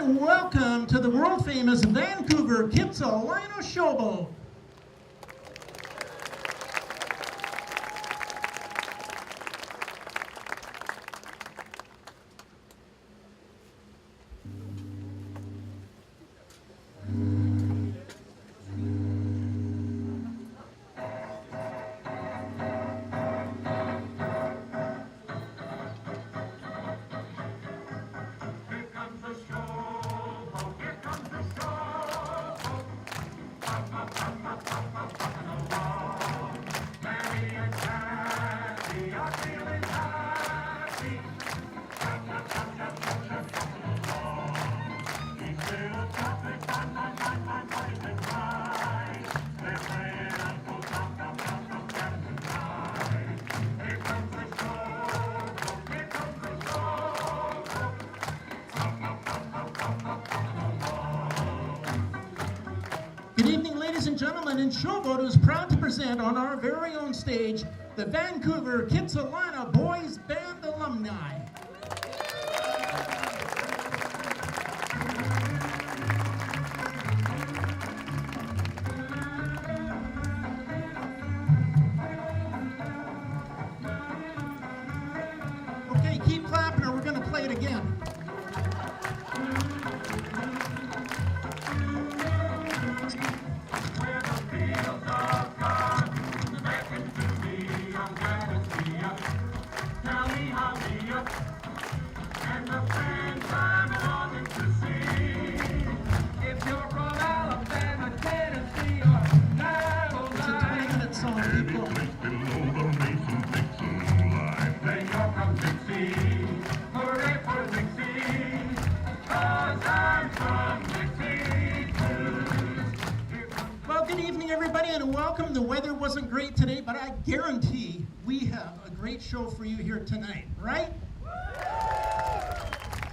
gentlemen, welcome to the world-famous Vancouver Kitsilano Showboat. Good evening, ladies and gentlemen, and Showboat is proud to present on our very own stage the Vancouver Kitsilano Boys Band Alumni. Okay, keep clapping or we're going to play it again. And welcome. The weather wasn't great today, but I guarantee we have a great show for you here tonight, right?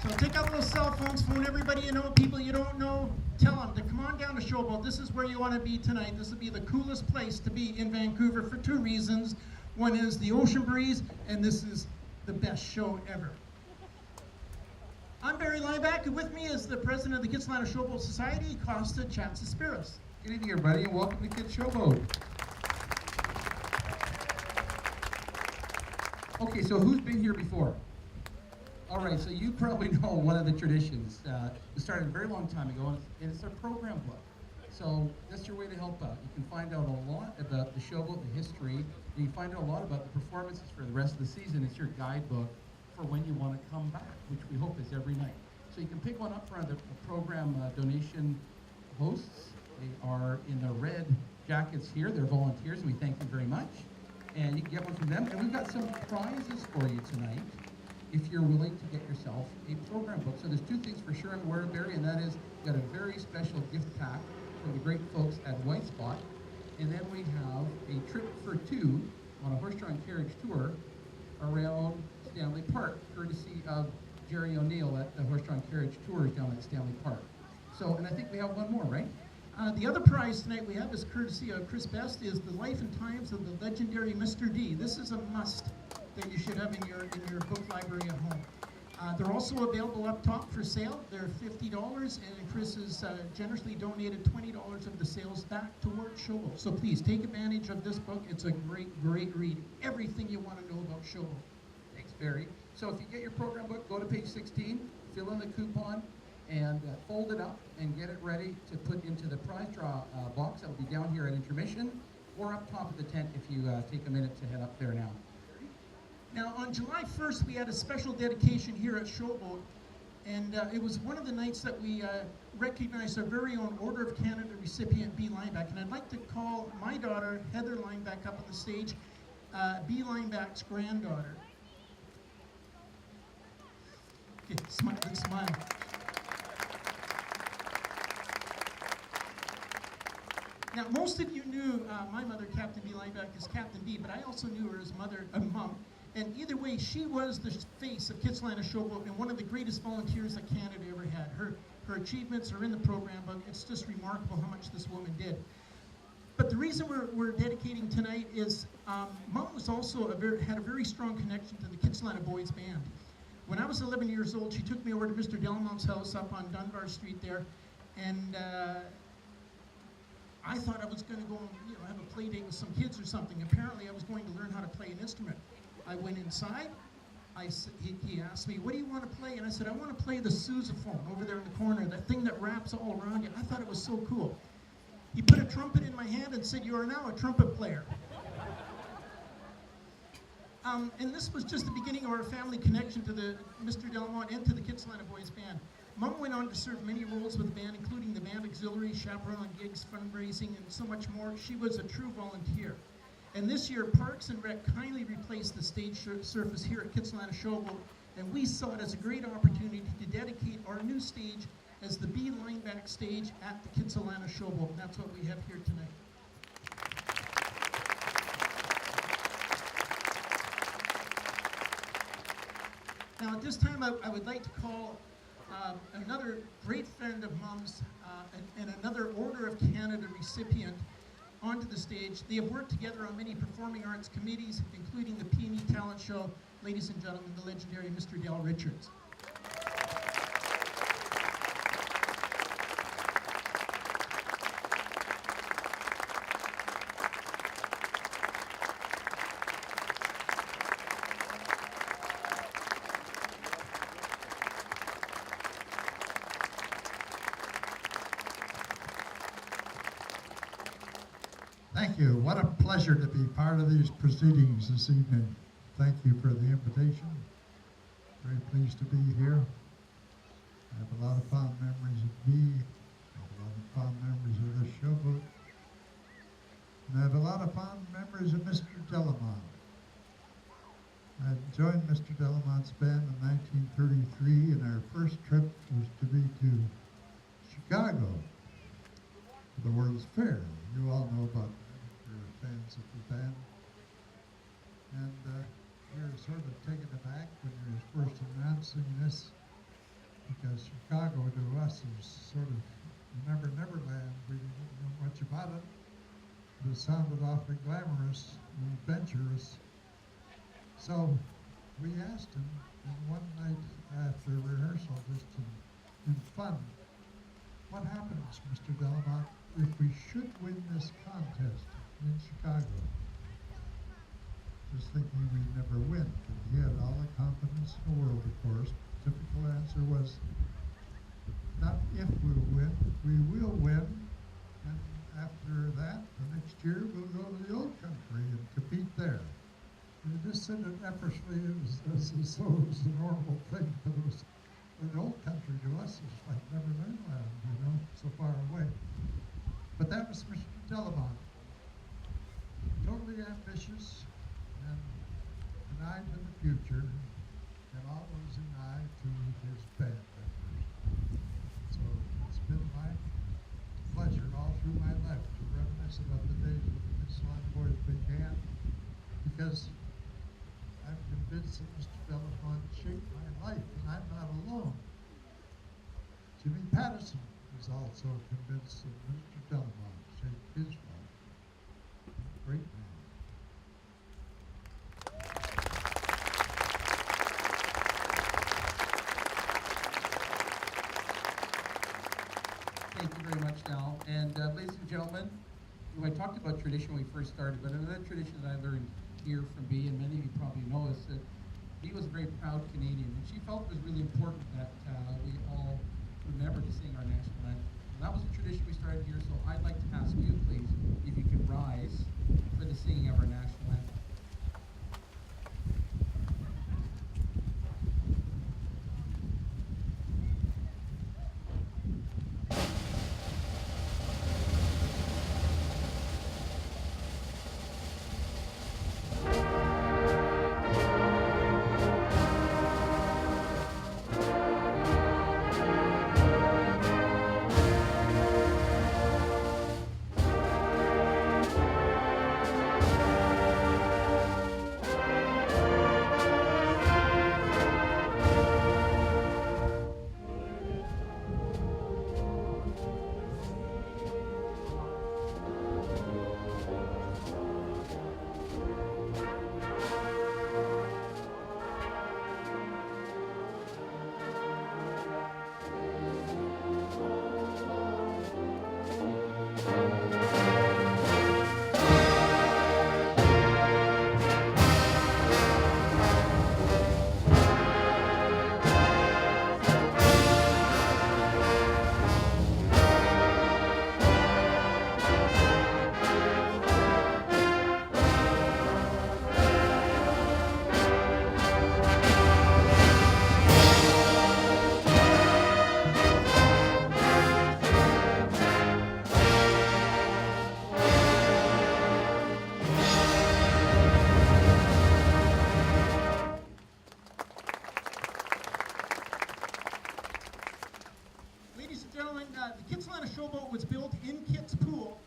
So take out those cell phones, phone everybody you know, people you don't know, tell them to come on down to Showboat. This is where you want to be tonight. This will be the coolest place to be in Vancouver for two reasons. One is the ocean breeze, and this is the best show ever. I'm Barry Leinbach, and with me is the president of the Kitsilano Showboat Society, Costa Chatsaspiros. Good evening, everybody, and welcome to Kid Showboat. Okay, so who's been here before? All right, so you probably know one of the traditions. It started a very long time ago, and it's our program book. So that's your way to help out. You can find out a lot about the Showboat, the history, and you can find out a lot about the performances for the rest of the season. It's your guidebook for when you want to come back, which we hope is every night. So you can pick one up for the program donation hosts. They are in the red jackets here. They're volunteers, and we thank them very much. And you can get one from them. And we've got some prizes for you tonight if you're willing to get yourself a program book. So there's two things for sure I'm aware of, Barry, and that is we've got a very special gift pack from the great folks at White Spot. And then we have a trip for two on a horse-drawn carriage tour around Stanley Park, courtesy of Jerry O'Neill at the horse-drawn carriage tours down at Stanley Park. So, and I think we have one more, right? The other prize tonight we have is courtesy of Chris Best, is the Life and Times of the legendary Mr. D. This is a must that you should have in your book library at home. They're also available up top for sale. They're $50, and Chris has generously donated $20 of the sales back towards Showboat. So please take advantage of this book. It's a great, great read. Everything you want to know about Showboat. Thanks, Barry. So if you get your program book, go to page 16, fill in the coupon, and fold it up and get it ready to put into the prize draw box that will be down here at intermission or up top of the tent if you take a minute to head up there now. Now on July 1st we had a special dedication here at Showboat, and it was one of the nights that we recognized our very own Order of Canada recipient, B. Leinbach, and I'd like to call my daughter Heather Leinbach up on the stage, B. Leinbach's granddaughter. Okay, smile. Now, most of you knew my mother, Captain B. Leinbach, as Captain B, but I also knew her as mom. And either way, she was the face of Kitsilano Showboat and one of the greatest volunteers that Canada ever had. Her achievements are in the program book. It's just remarkable how much this woman did. But the reason we're dedicating tonight is Mom was also had a very strong connection to the Kitsilano Boys Band. When I was 11 years old, she took me over to Mr. Delmont's house up on Dunbar Street there, and I thought I was going to go and have a play date with some kids or something. Apparently, I was going to learn how to play an instrument. I went inside. He asked me, "What do you want to play?" And I said, "I want to play the sousaphone over there in the corner, that thing that wraps all around you." I thought it was so cool. He put a trumpet in my hand and said, "You are now a trumpet player." And this was just the beginning of our family connection to the Mr. Delmont and to the Kitsilano Boys Band. Mom went on to serve many roles with the band, including the band auxiliary, chaperone on gigs, fundraising, and so much more. She was a true volunteer. And this year, Parks and Rec kindly replaced the stage surface here at Kitsilano Showboat, and we saw it as a great opportunity to dedicate our new stage as the B Leinbach stage at the Kitsilano Showboat, and that's what we have here tonight. Now at this time, I would like to call another great friend of Mom's and another Order of Canada recipient onto the stage. They have worked together on many performing arts committees, including the P&E Talent Show. Ladies and gentlemen, the legendary Mr. Dale Richards. Thank you. What a pleasure to be part of these proceedings this evening. Thank you for the invitation. Very pleased to be here. I have a lot of fond memories of me. I have a lot of fond memories of the Showboat. And I have a lot of fond memories of Mr. Delamont. I joined Mr. Delamont's band in 1933, and our first trip was to be to Chicago for the World's Fair. You all know about that if you're fans of the band. And we were sort of taken aback when we were first announcing this, because Chicago to us is sort of Neverland. We didn't know much about it, but it sounded awfully glamorous and adventurous. So we asked him, and one night after rehearsal, just in fun, "What happens, Mr. Delamont, if we should win this contest in Chicago?" Just thinking we'd never win. And he had all the confidence in the world, of course. Typical answer was, "Not if we'll win, we will win. And after that, the next year, we'll go to the old country and compete there." And he just said it effortlessly as though it was a normal thing, but it was, the old country to us is like Neverland, so far away. But that was Mr. Delamont. Totally ambitious and an eye to the future, and always an eye to his band members. So it's been my pleasure all through my life to reminisce about the days when the Kitsilano Boys began, because I'm convinced that Mr. Delamont shaped my life, and I'm not alone. Jimmy Patterson is also convinced that Mr. Delamont shaped his life. Great man. Thank you very much, Dal. And ladies and gentlemen, I talked about tradition when we first started, but another tradition that I learned here from Bea, and many of you probably know, is that Bea was a very proud Canadian, and she felt it was really important that we all remember to sing our national anthem. And that was a tradition we started here, so I'd like to ask you, please, if you could rise for the singing of our national anthem. Ladies and gentlemen, the Kitsilano Showboat was built in Kit's Pool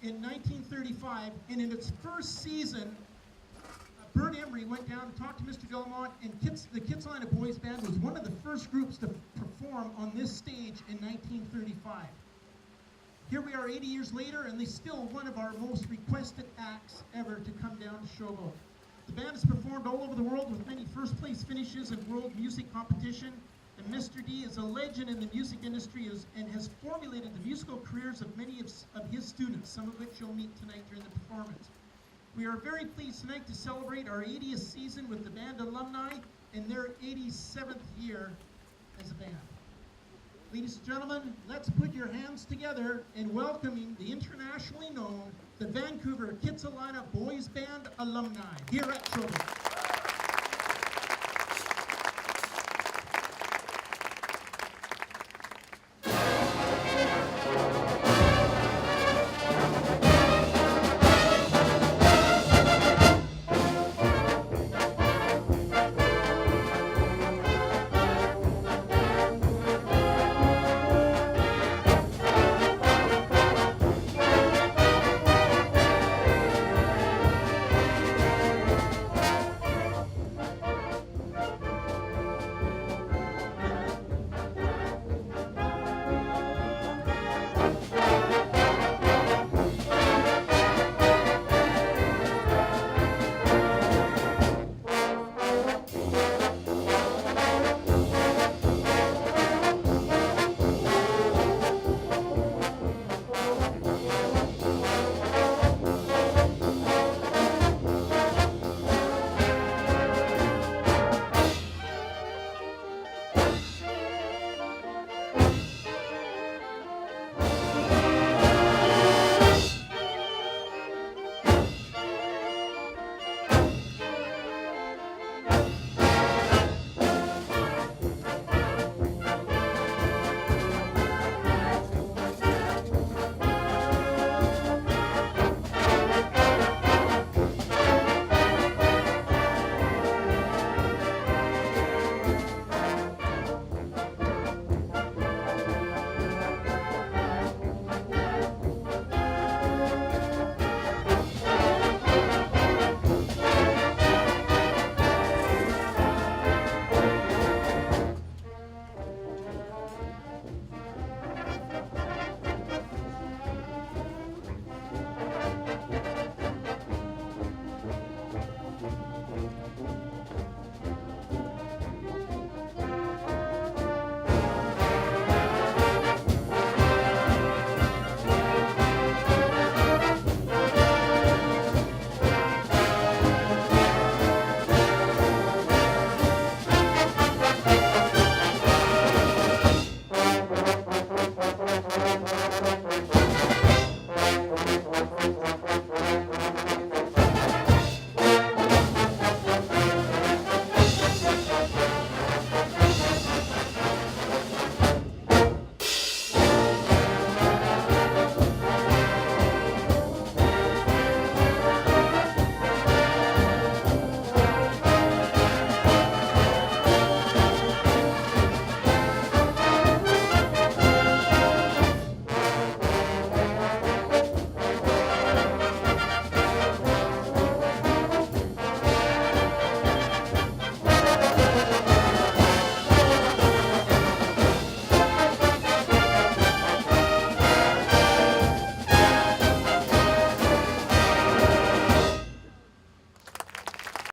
in 1935, and in its first season, Bert Emery went down and talked to Mr. Delamont, and the Kitsilano Boys Band was one of the first groups to perform on this stage in 1935. Here we are 80 years later, and they're still one of our most requested acts ever to come down to Showboat. The band has performed all over the world with many first-place finishes in world music competition, and Mr. D is a legend in the music industry and has formulated the musical careers of many of his students, some of which you'll meet tonight during the performance. We are very pleased tonight to celebrate our 80th season with the band Alumni in their 87th year as a band. Ladies and gentlemen, let's put your hands together in welcoming the internationally known, the Vancouver Kitsilano Boys Band Alumni here at Showboat.